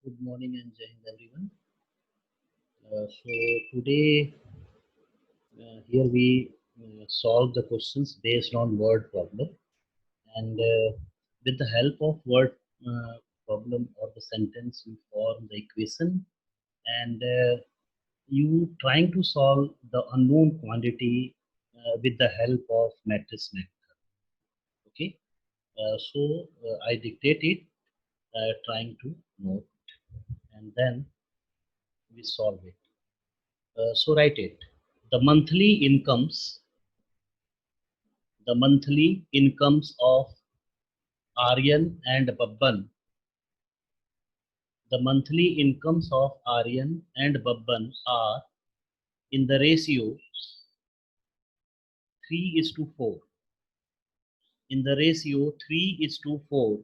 Good morning and Jai Hind everyone. So today here we solve the questions based on word problem, and with the help of word problem or the sentence you form the equation, and you trying to solve the unknown quantity with the help of matrix method. Okay, I dictate it, trying to note, and then we solve it. So write it. The monthly incomes, the monthly incomes of Aryan and Babban, the monthly incomes of Aryan and Babban are in the ratio 3:4. In the ratio 3:4,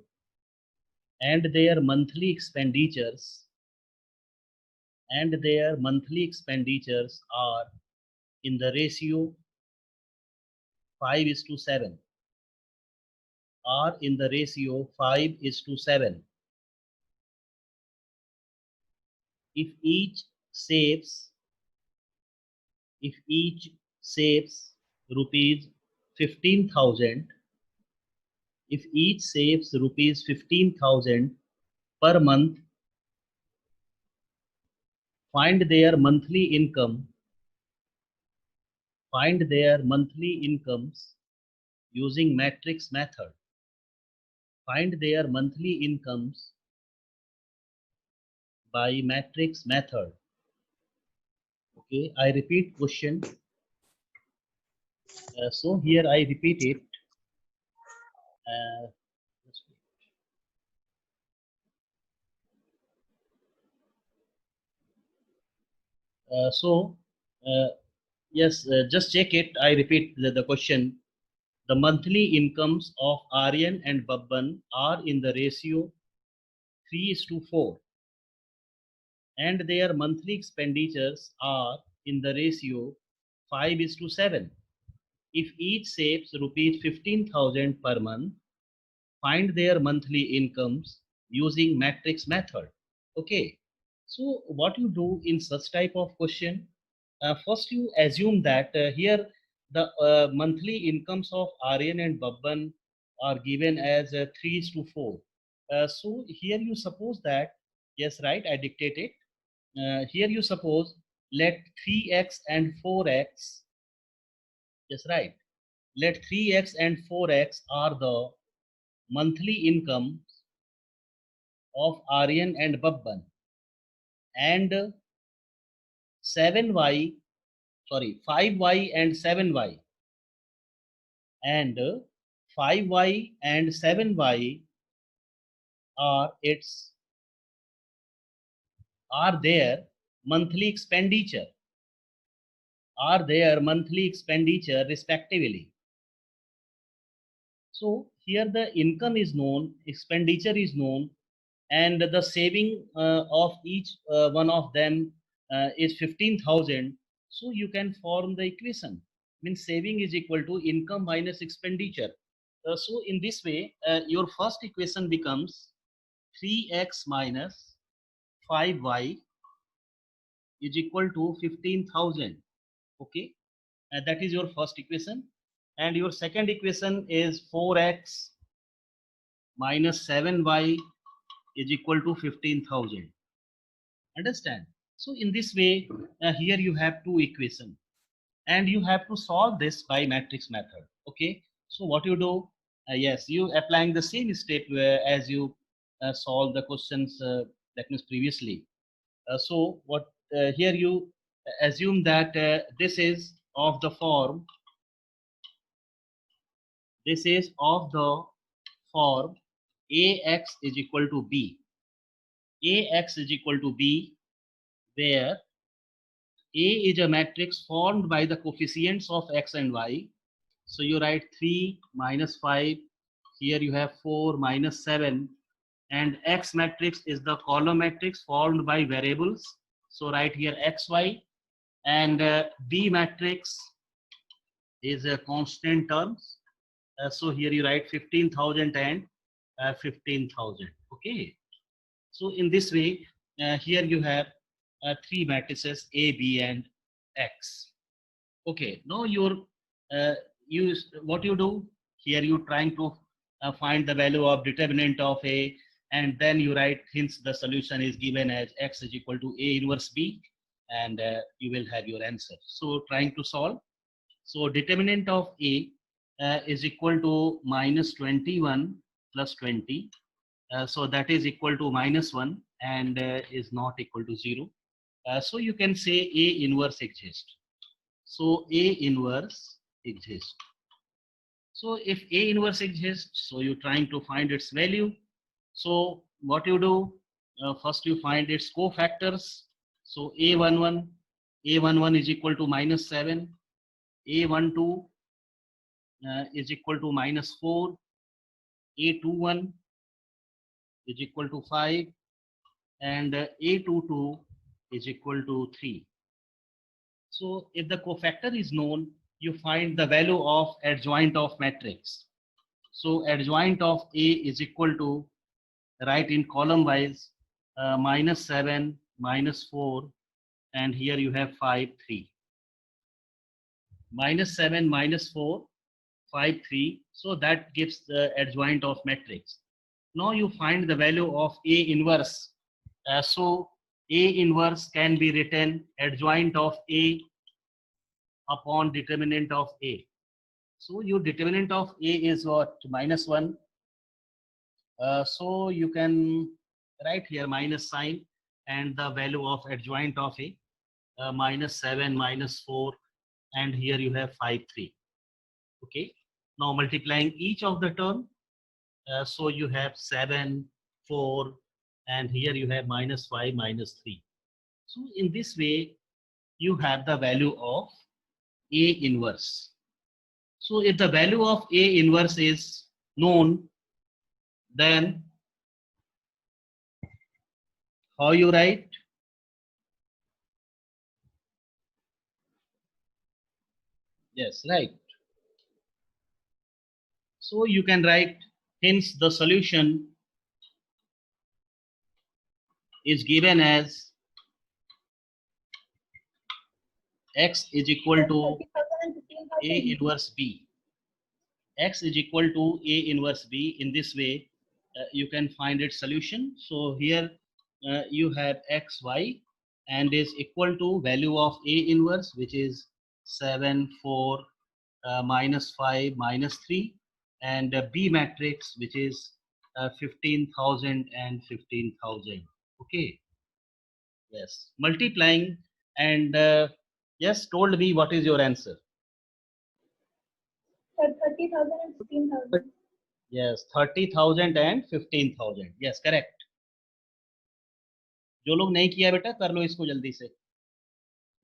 and their monthly expenditures are in the ratio 5:7. Are in the ratio 5:7. If each saves if each saves rupees 15,000, if each saves rupees 15,000 per month, find their monthly income, find their monthly incomes using matrix method. Find their monthly incomes by matrix method. Okay, I repeat question. So here I repeat it. Uh, so yes, just check it. I repeat the question. The monthly incomes of Aryan and Babban are in the ratio 3:4, and their monthly expenditures are in the ratio 5:7. If each saves rupees 15,000 per month, find their monthly incomes using matrix method. Okay, so what you do in such type of question, first you assume that here the monthly incomes of Aryan and Babban are given as 3:4. So here you suppose that, yes, right, I dictate it. Here you suppose let 3x and 4x, yes, right, let 3x and 4x are the monthly income of Aryan and Babban, and 7y, sorry, 5y and 7y, and 5y and 7y are its are their monthly expenditure, respectively. So here the income is known, expenditure is known, and the saving of each one of them is 15,000. So you can form the equation. Means saving is equal to income minus expenditure. So in this way, your first equation becomes 3x minus 5y is equal to 15,000. Okay, that is your first equation. And your second equation is 4x minus 7y is equal to 15,000. Understand? So in this way, here you have two equations, and you have to solve this by matrix method. Okay, so what you do, yes, you applying the same step as you solve the questions, that means previously. So what, here you assume that this is of the form, ax is equal to b, where A is a matrix formed by the coefficients of x and y. So you write 3 minus 5, here you have 4 minus 7, and X matrix is the column matrix formed by variables. So write here xy, and B matrix is a constant terms. So here you write 15,000 and 15,000. Okay. So in this way, here you have three matrices A, B, and X. Okay, now what you do here, you trying to find the value of determinant of A, and then you write, hence the solution is given as X is equal to A inverse B, and you will have your answer. So trying to solve. So determinant of A is equal to minus 21 plus 20. So that is equal to minus 1 and is not equal to 0. So you can say A inverse exists. So A inverse exists. So if A inverse exists, so you're trying to find its value. So what you do, first you find its cofactors. So A11 is equal to minus 7, A12 is equal to minus 4, A21 is equal to 5, and A22 is equal to 3. So if the cofactor is known, you find the value of adjoint of matrix. So adjoint of A is equal to, write in column wise, minus 7, minus 4, and here you have 5, 3. Minus 7, minus 4, 5, 3. So that gives the adjoint of matrix. Now you find the value of A inverse. So A inverse can be written adjoint of A upon determinant of A. So your determinant of A is what? Minus 1. So you can write here minus sign and the value of adjoint of A, minus 7, minus 4, and here you have 5, 3. Okay. Now multiplying each of the term, so you have 7, 4, and here you have minus 5, minus 3. So in this way, you have the value of A inverse. So if the value of A inverse is known, then how you write? Yes, right. So you can write, hence the solution is given as X is equal to A inverse B. X is equal to A inverse B. In this way, you can find its solution. So here you have X, Y, and is equal to value of A inverse, which is 7, 4, minus 5, minus 3, and B matrix, which is 15,000 and 15,000. Okay. Yes. Multiplying and yes, told me what is your answer. 30,000 and 15,000. Yes, 30,000 and 15,000. Yes, correct. जो लोग नहीं किया बेटा कर लो इसको जल्दी से.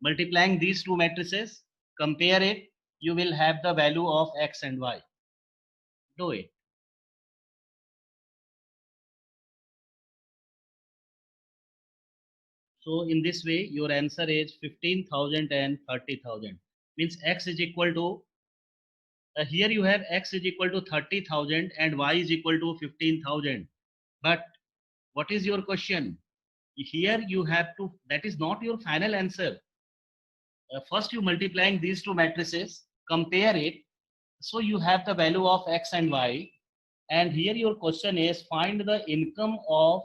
Multiplying these two matrices, compare it, you will have the value of X and Y. Do it. So in this way, your answer is 15,000 and 30,000. Means X is equal to, here you have X is equal to 30,000 and Y is equal to 15,000. But what is your question? Here you have to, that is not your final answer. First you multiplying these two matrices, compare it, so you have the value of X and Y, and here your question is find the income of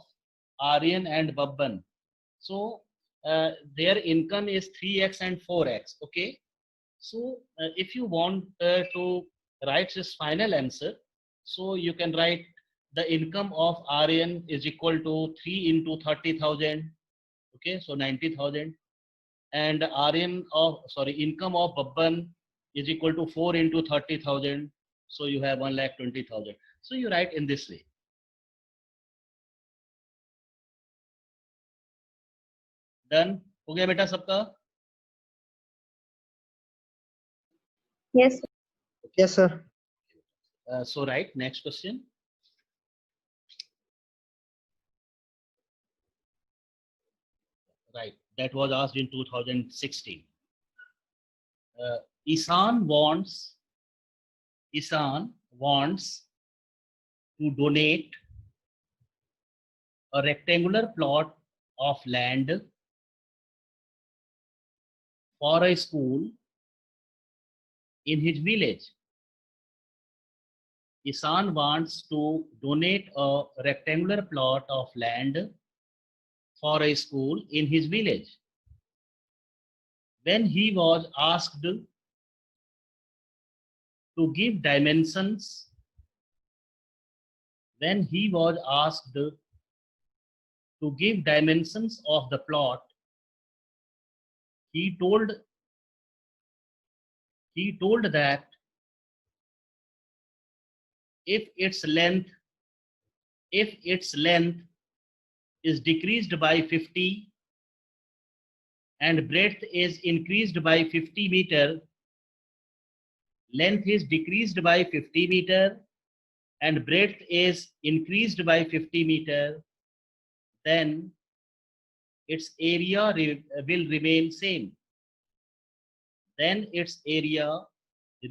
Aryan and Babban. So their income is 3x and 4x. Okay, so if you want to write this final answer, so you can write the income of Aryan is equal to 3 into 30,000. Okay, so 90,000. And income of Babban is equal to 4 into 30,000. So you have 1,20,000. So you write in this way. Done? हो गया बेटा सबका? Yes. Yes, sir. So right, next question. Right, that was asked in 2016. Isan wants to donate a rectangular plot of land for a school in his village. Isan wants to donate a rectangular plot of land for a school in his village. When he was asked to give dimensions, when he was asked to give dimensions of the plot, he told that if its length is decreased by 50 and breadth is increased by 50 meter, length is decreased by 50 meter and breadth is increased by 50 meter, then its area will remain same. Then its area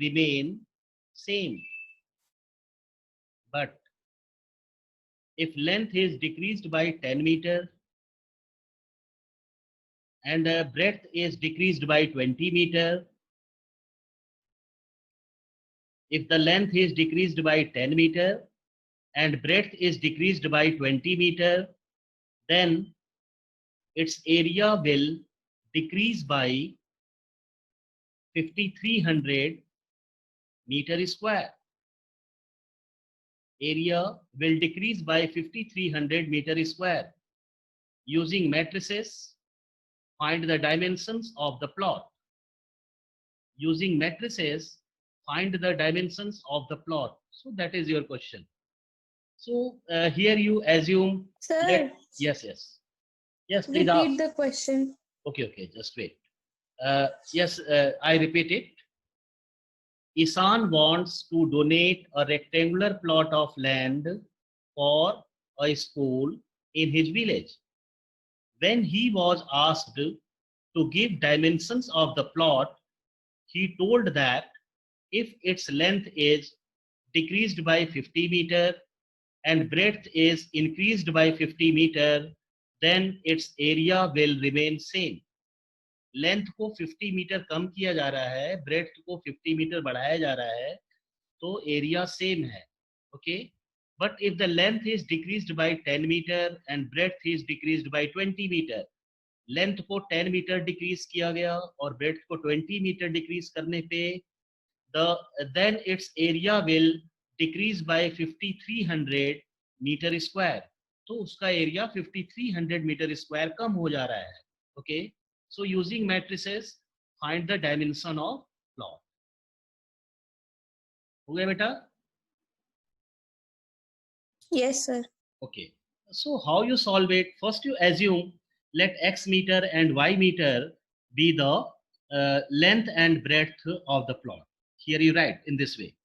remain same. But if length is decreased by 10 meter and breadth is decreased by 20 meter, if the length is decreased by 10 meter and breadth is decreased by 20 meter, then its area will decrease by 5300 meter square. Area will decrease by 5300 meter square. Using matrices, find the dimensions of the plot. Using matrices, find the dimensions of the plot. So that is your question. So here you assume. Sir. Yes, please ask. Repeat the question. Okay, just wait. Yes, I repeat it. Isan wants to donate a rectangular plot of land for a school in his village. When he was asked to give dimensions of the plot, he told that if its length is decreased by 50 meter and breadth is increased by 50 meter, then its area will remain same. Length को 50 metre कम किया जा रहा है, breadth को 50 metre बढ़ाया जा रहा है, तो एरिया सेम है. Okay, but if the length is decreased by 10 metre and breadth is decreased by 20 metre, length को 10 मीटर डिक्रीज किया गया और ब्रेड्थ को 20 मीटर डिक्रीज करने पे then its area will decrease by 5300 metre square. तो उसका एरिया 5300 मीटर स्क्वायर कम हो जा रहा है. Okay, so using matrices, find the dimension of plot. हो गया बेटा? Yes, sir. Okay, so how you solve it? First you assume let x meter and y meter be the length and breadth of the plot. Here you write in this way.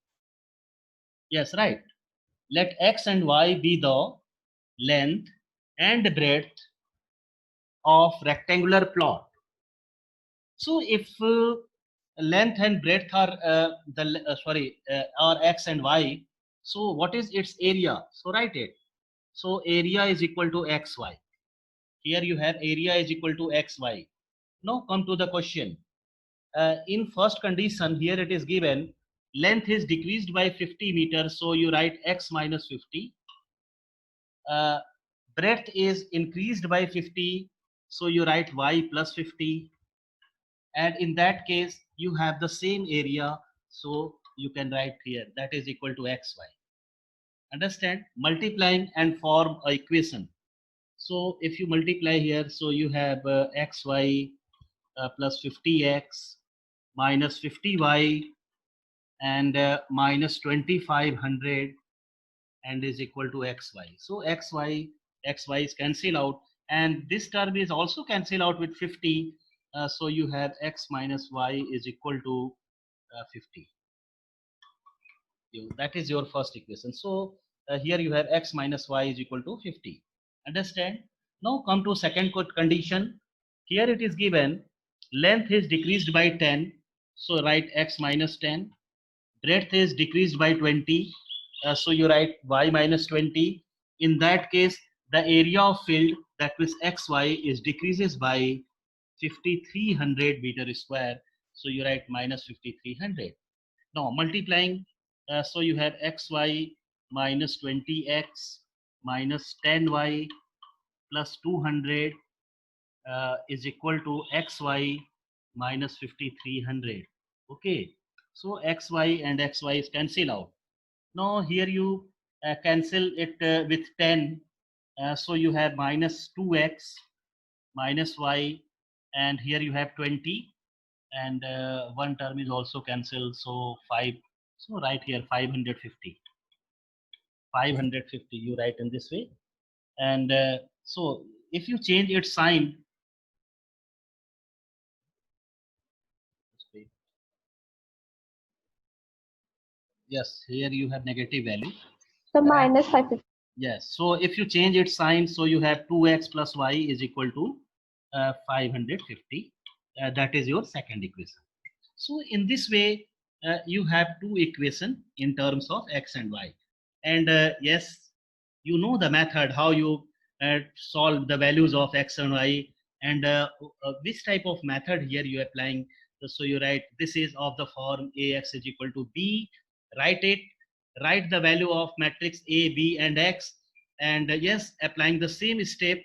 Yes, right. Let x and y be the length and breadth of rectangular plot. So if length and breadth are are x and y, so what is its area? So write it. So area is equal to xy. Here you have area is equal to xy. Now come to the question. In first condition, here it is given length is decreased by 50 meters, so you write x minus 50. Breadth is increased by 50, so you write y plus 50. And in that case, you have the same area, so you can write here that is equal to xy. Understand? Multiplying and form an equation. So if you multiply here, so you have xy plus 50x minus 50y and minus 2500 and is equal to xy. So xy is cancel out, and this term is also cancel out with 50. So you have x minus y is equal to 50. That is your first equation. So here you have x minus y is equal to 50. Understand? Now come to second condition. Here it is given length is decreased by 10. So write x minus 10. Breadth is decreased by 20. So you write y minus 20. In that case, the area of field that means xy is decreases by 5300 meter square. So you write minus 5300. Now multiplying, so you have xy minus 20x minus 10y plus 200 is equal to xy minus 5300. Okay, so xy and xy is cancel out. Now here you cancel it with 10, so you have minus 2x minus y, and here you have 20, and one term is also cancelled, so 5. So right here 550. 550 you write in this way, and so if you change its sign, yes, here you have negative value. So minus 550. Yes, so if you change its sign, so you have 2x plus y is equal to 550. That is your second equation. So in this way, you have two equation in terms of x and y. And yes, you know the method how you solve the values of x and y, and which type of method here you are applying. So you write this is of the form ax is equal to b, write it, write the value of matrix a, b and x, and yes, applying the same step.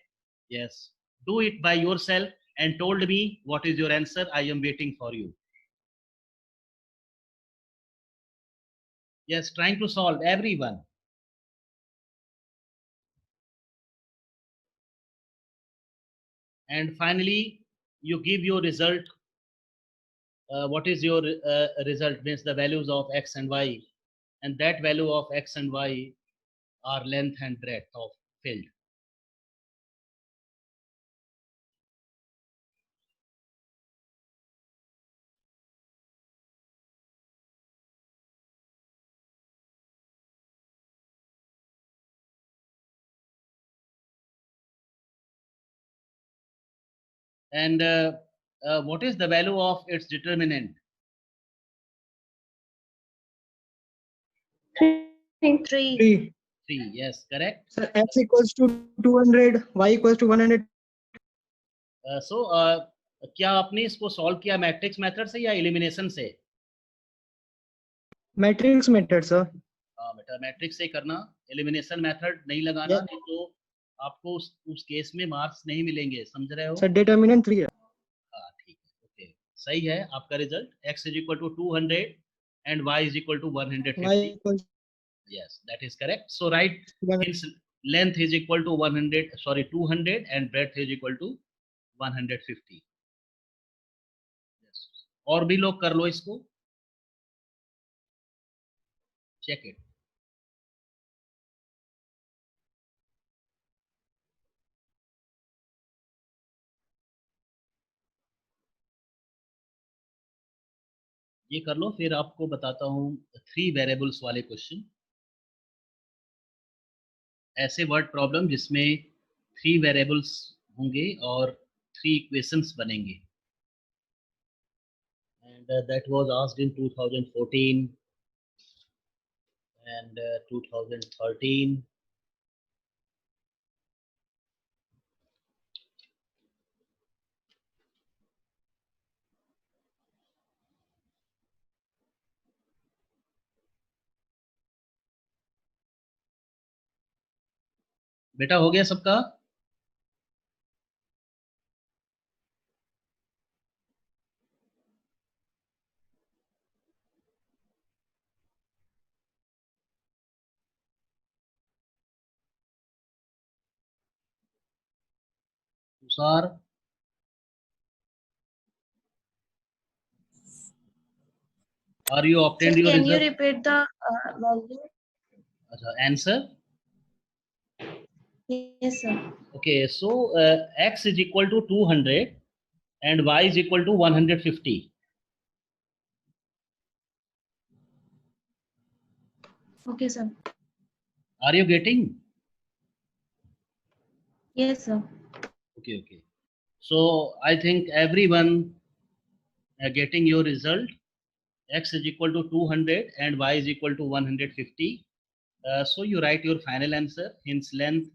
Yes, do it by yourself and told me what is your answer. I am waiting for you. Yes, trying to solve everyone. And finally, you give your result. What is your result? Means the values of x and y, and that value of x and y are length and breadth of field. And what is the value of its determinant? 3. 3. 3. Yes, correct. Sir, x equals to 200, y equals to 100. So क्या आपने इसको solve किया matrix method से या elimination से? Matrix method sir. हाँ बेटा, matrix से करना, एलिमिनेशन मेथड नहीं लगाना, Yes. नहीं तो आपको उस केस में मार्क्स नहीं मिलेंगे, समझ रहे हो? सर डिटर्मिनेंट 3 है. हाँ ठीक है, ओके, सही है आपका result. x is equal to 200 and y is equal to 150. y equals Yes, that is correct. So right, 100. its length is equal to 100, sorry 200, and breadth is equal to 150. Yes. और भी लोग कर लो इसको, check it. ये कर लो, फिर आपको बताता हूँ 3 वेरिएबल्स वाले क्वेश्चन. ऐसे वर्ड प्रॉब्लम जिसमें 3 वेरिएबल्स होंगे और 3 इक्वेशंस बनेंगे. And that was asked in 2014 and 2013. बेटा हो गया सबका? Tushar, are you obtained your Can you result? repeat the value? Answer? Yes, sir. Okay, so x is equal to 200 and y is equal to 150. Okay, sir. Are you getting? Yes, sir. Okay, okay. So I think everyone getting your result. X is equal to 200 and y is equal to 150. So you write your final answer. Hence length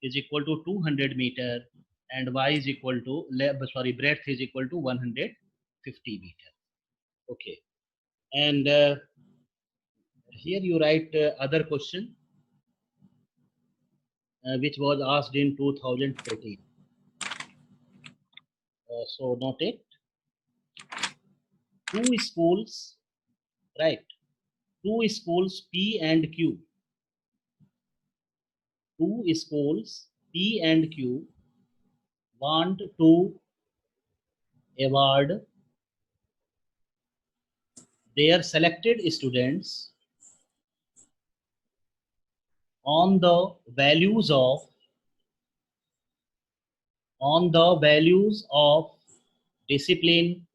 is equal to 200 meter and y is equal to breadth is equal to 150 meter. Okay, and here you write other question which was asked in 2014. So note it. Two schools, right? Two schools P and Q. Two schools P and Q want to award their selected students on the values of discipline,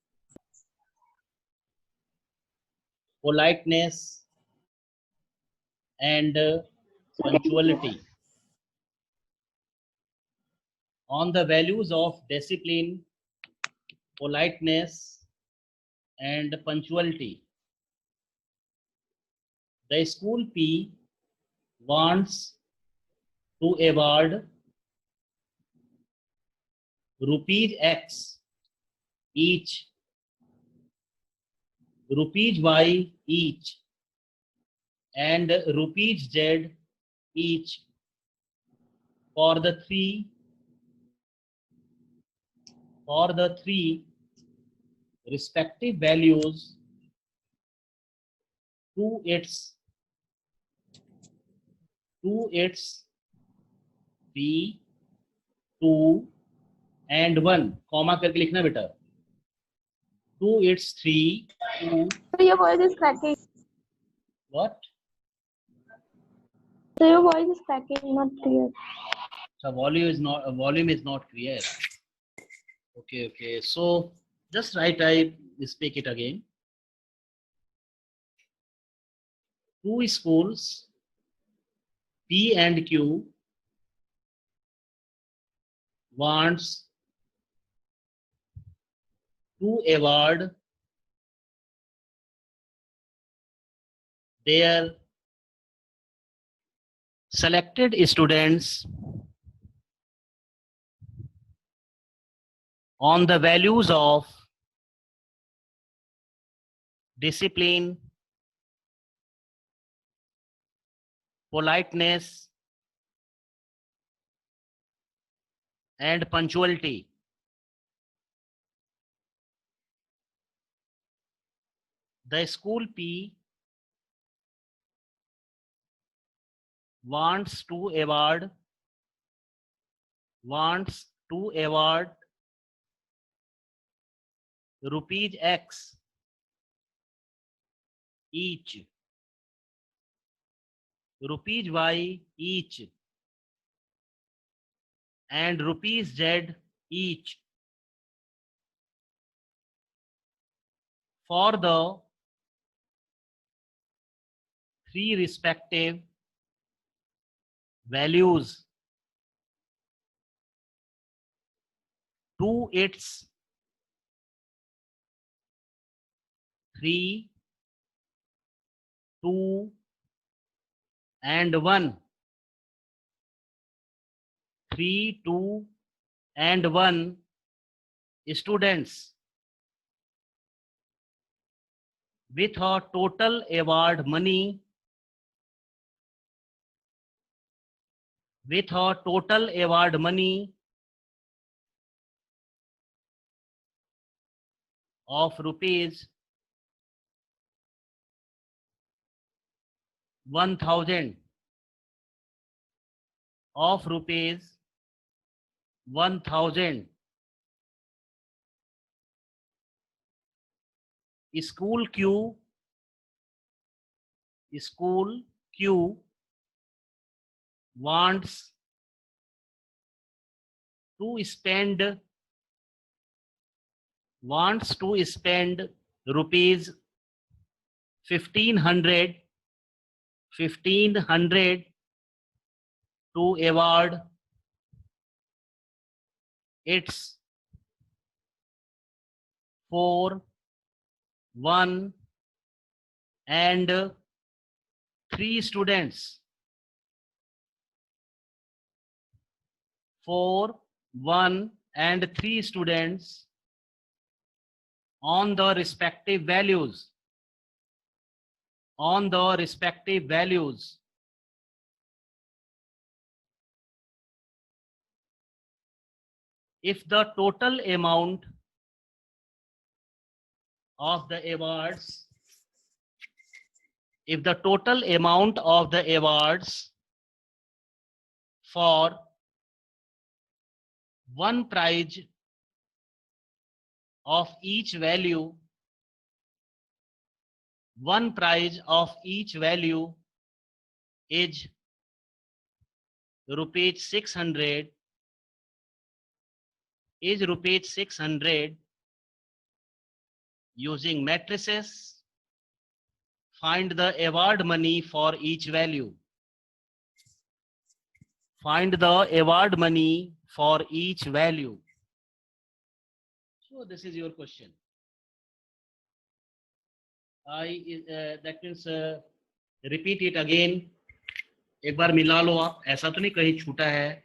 politeness, and punctuality. On the values of discipline, politeness, and punctuality. The school P wants to award rupees X each, rupees Y each, and rupees Z each for the three respective values to its P, 2 and 1, comma करके लिखना बेटा, to its 3, 2. So your voice is cracking. What? So your voice is cracking, not clear. So volume is not clear. Okay. So just write, I speak it again. Two schools P and Q wants to award their selected students on the values of discipline, politeness, and punctuality. The school P wants to award rupees X each, rupees Y each, and rupees Z each for the three respective values to its 3, 2, and 1. 3, 2, and 1 students with a total award money of rupees 1,000 School Q wants to spend rupees 1,500 to award its 4, 1, and 3 students 4, 1 and 3 students on the respective values. On the respective values. If the total amount of the awards, if the total amount of the awards for one prize of each value, one prize of each value is rupees 600, is rupees 600, using matrices, find the award money for each value. Find the award money for each value. So this is your question. That means repeat it again. एक बार मिला लो आप, ऐसा तो नहीं कहीं छूटा है.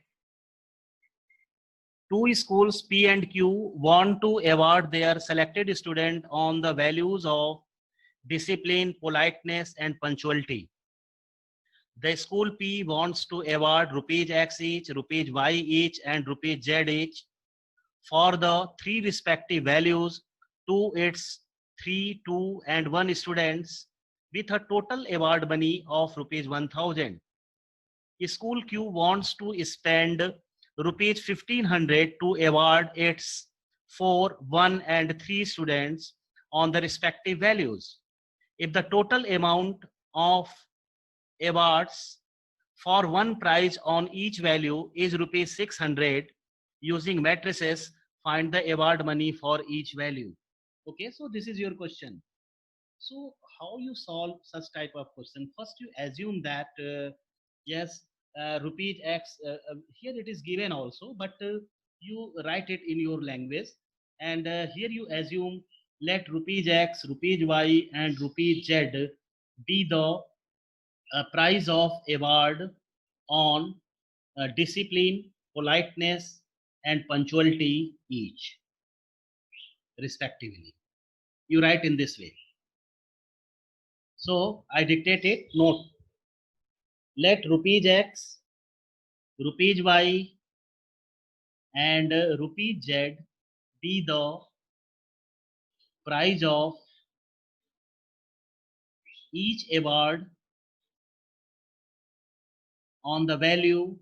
Two schools P and Q want to award their selected student on the values of discipline, politeness and punctuality. The school P wants to award rupees X each, rupees Y each and rupees Z each for the three respective values to its 3, 2 and 1 students with a total award money of rupees 1000. School Q wants to spend rupees 1500 to award its 4, 1 and 3 students on the respective values. If the total amount of awards for one prize on each value is rupees 600, using matrices, find the award money for each value. Okay, so this is your question. So how you solve such type of question? First you assume that yes, rupees X, here it is given also, but you write it in your language, and here you assume let rupees X, rupees Y and rupees Z be the price of award on discipline, politeness and punctuality each, respectively. You write in this way. So I dictate it. Note, let rupees X, rupees Y and rupees Z be the price of each award on the value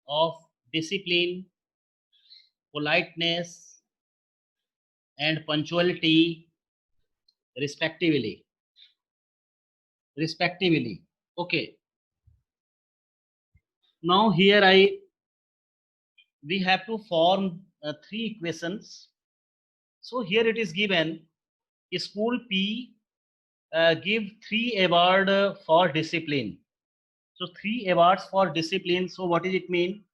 of discipline, politeness and punctuality respectively. Okay, now here we have to form three equations. So here it is given school P give 3 award for discipline. So 3 awards for discipline. So what does it mean?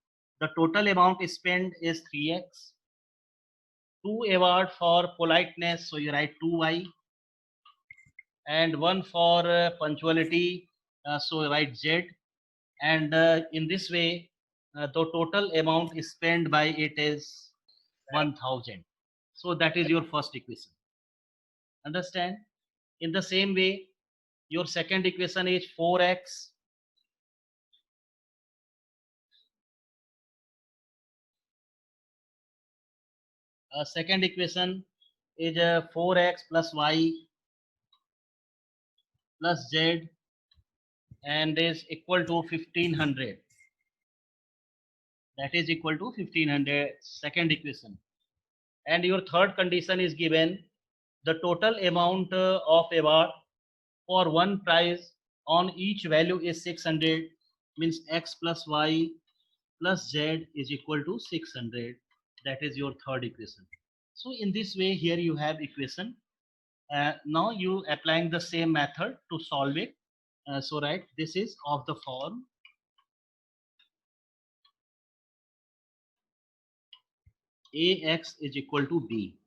The total amount spent is 3x. 2 award for politeness, so you write 2y, and 1 for punctuality, so you write z, and in this way the total amount spent by it is 1000. So that is your first equation. Understand? In the same way, your second equation is 4x second equation is 4x plus y plus z and is equal to 1500. That is equal to 1500, second equation. And your third condition is given the total amount of award for one prize on each value is 600, means x plus y plus z is equal to 600. That is your third equation. So in this way, here you have equation. Now you applying the same method to solve it. So right, this is of the form AX is equal to B,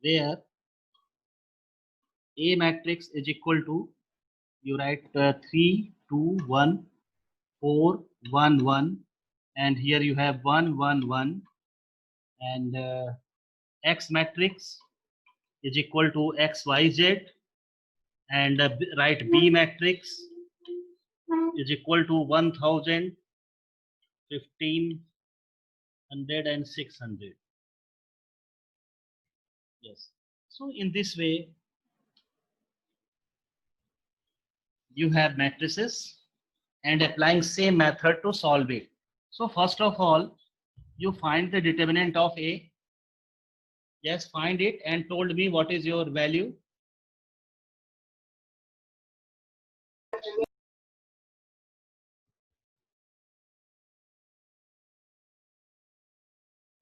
where A matrix is equal to, you write 3, 2, 1, 4, 1, 1, and here you have 1, 1, 1, and X matrix is equal to X, Y, Z, and write B matrix is equal to 1000, 1500, and 600. Yes. So in this way, you have matrices and applying same method to solve it. So first of all, you find the determinant of A. Yes, find it and told me what is your value.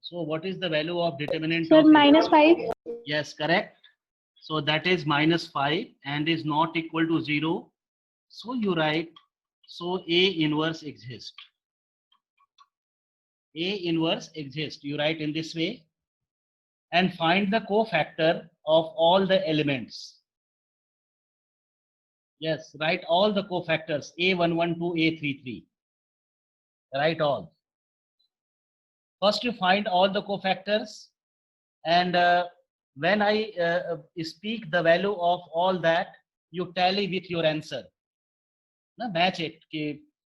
So what is the value of determinant Sir, of A? -5. Yes, correct. So that is -5 and is not equal to 0. So you write, so A inverse exists. A inverse exists. You write in this way and find the cofactor of all the elements. Yes, write all the cofactors A112, A33. Write all. First you find all the cofactors, and when I speak the value of all that, you tally with your answer. Now match it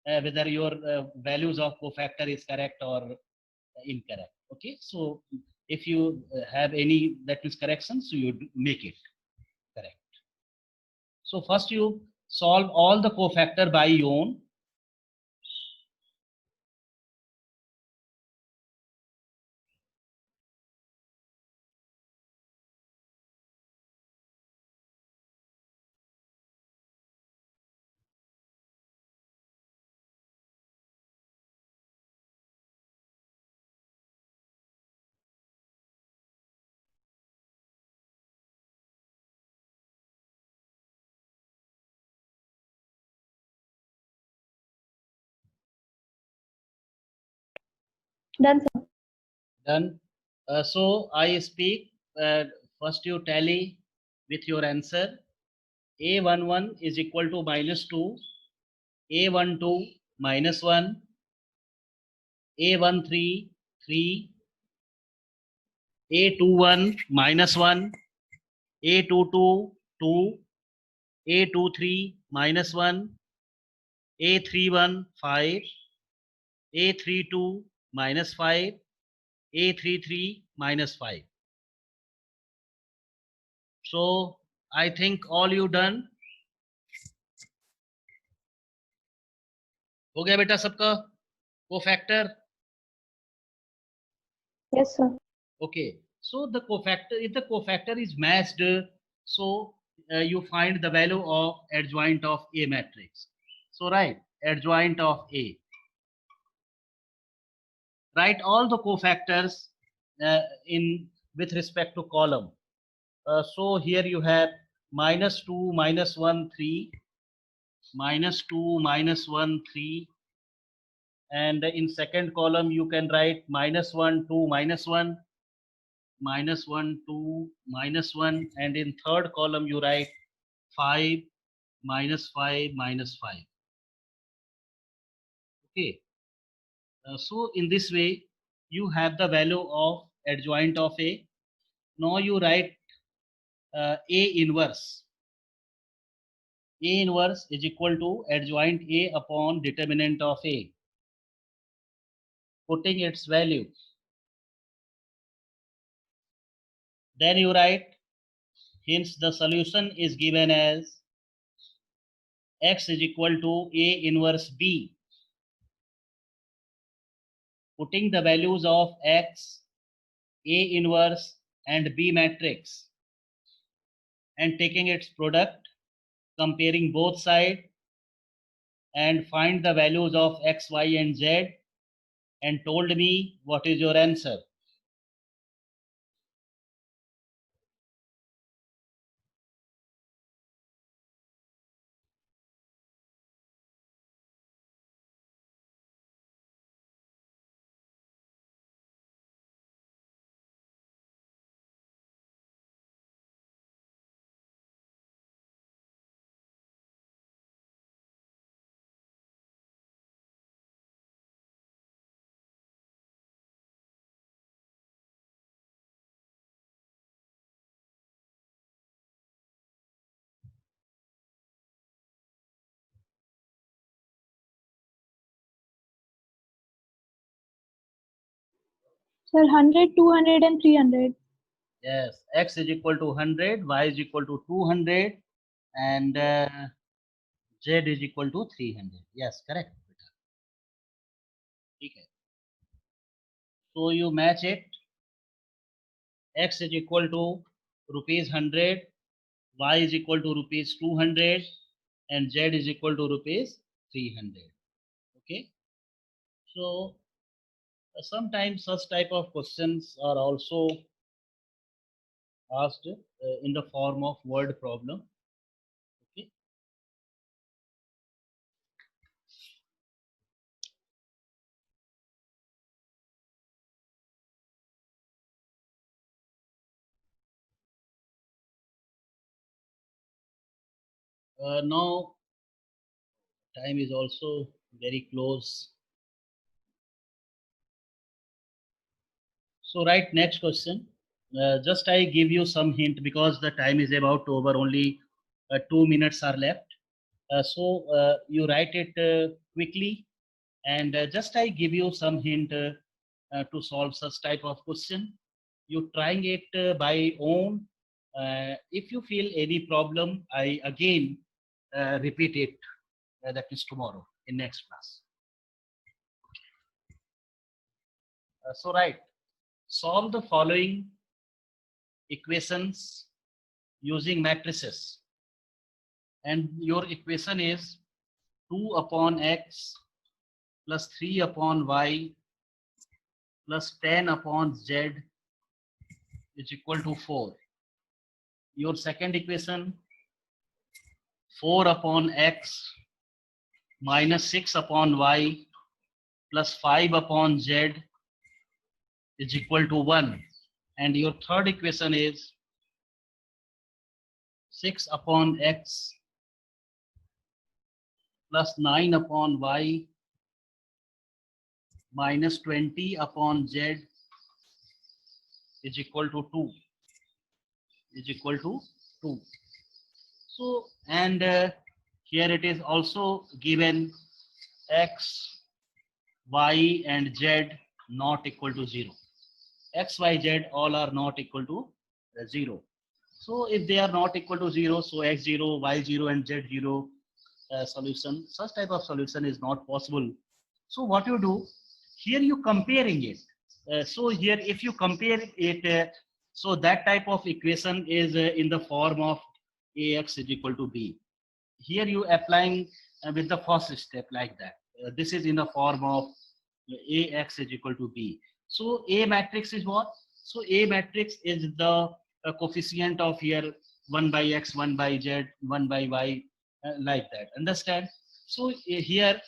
whether your values of cofactor is correct or incorrect. Okay, so if you have any that is correction, so you make it correct. So first you solve all the cofactor by your own. Done, sir. Done. So I speak. First you tally with your answer. A11 is equal to -2. A12 -1. A13 3. A21 -1. A22 2. A23 -1. A31 5. A32 -5. A33 -5. So I think all you done. हो गया बेटा सबका cofactor. Yes, sir. Okay, so the cofactor, if the cofactor is matched, so you find the value of adjoint of A matrix. So right, adjoint of A. Write all the cofactors in with respect to column. So here you have -2 -1 3, -2 -1 3, and in second column you can write -1 2 -1. -1 2 -1, and in third column you write 5 -5 -5. Okay, so in this way you have the value of adjoint of A. Now you write A inverse. A inverse is equal to adjoint A upon determinant of A, putting its value. Then you write, hence the solution is given as X is equal to A inverse B. Putting the values of X, A inverse, and B matrix, and taking its product, comparing both sides, and find the values of X, Y, and Z, and told me what is your answer. Sir, 100, 200 and 300. Yes, x is equal to 100, y is equal to 200, and z is equal to 300. Yes, correct. Okay. So you match it. X is equal to rupees 100, y is equal to rupees 200, and z is equal to rupees 300. Okay. So sometimes such type of questions are also asked in the form of word problem. Okay. Now time is also very close. So right, next question. Just I give you some hint because the time is about over. Only 2 minutes are left. So you write it quickly, and just I give you some hint to solve such type of question. You trying it by own. If you feel any problem, I again repeat it. That is tomorrow in next class. So right, solve the following equations using matrices, and your equation is 2 upon x plus 3 upon y plus 10 upon z is equal to 4. Your second equation, 4 upon x minus 6 upon y plus 5 upon z is equal to 1. And your third equation is 6 upon x plus 9 upon y minus 20 upon z is equal to 2. Is equal to 2. So, and here it is also given x, y and z not equal to 0. X, y, z all are not equal to 0. So if they are not equal to 0, so x0, y0 and z0 solution, such type of solution is not possible. So what you do, here you comparing it. So here if you compare it, so that type of equation is in the form of ax is equal to b. Here you applying with the first step like that. This is in the form of ax is equal to b. So A matrix is what? So A matrix is the coefficient of here 1 by x, 1 by z, 1 by y, like that. Understand? So here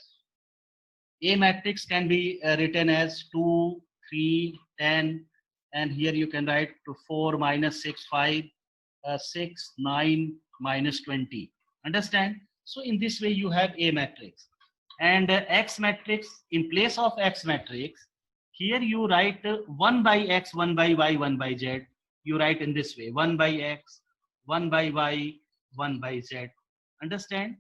A matrix can be written as 2, 3, 10, and here you can write to 4 minus 6, 5, 6, 9, minus 20. Understand? So in this way you have A matrix. And X matrix, in place of X matrix, here you write 1 by x, 1 by y, 1 by z. You write in this way, 1 by x, 1 by y, 1 by z. Understand?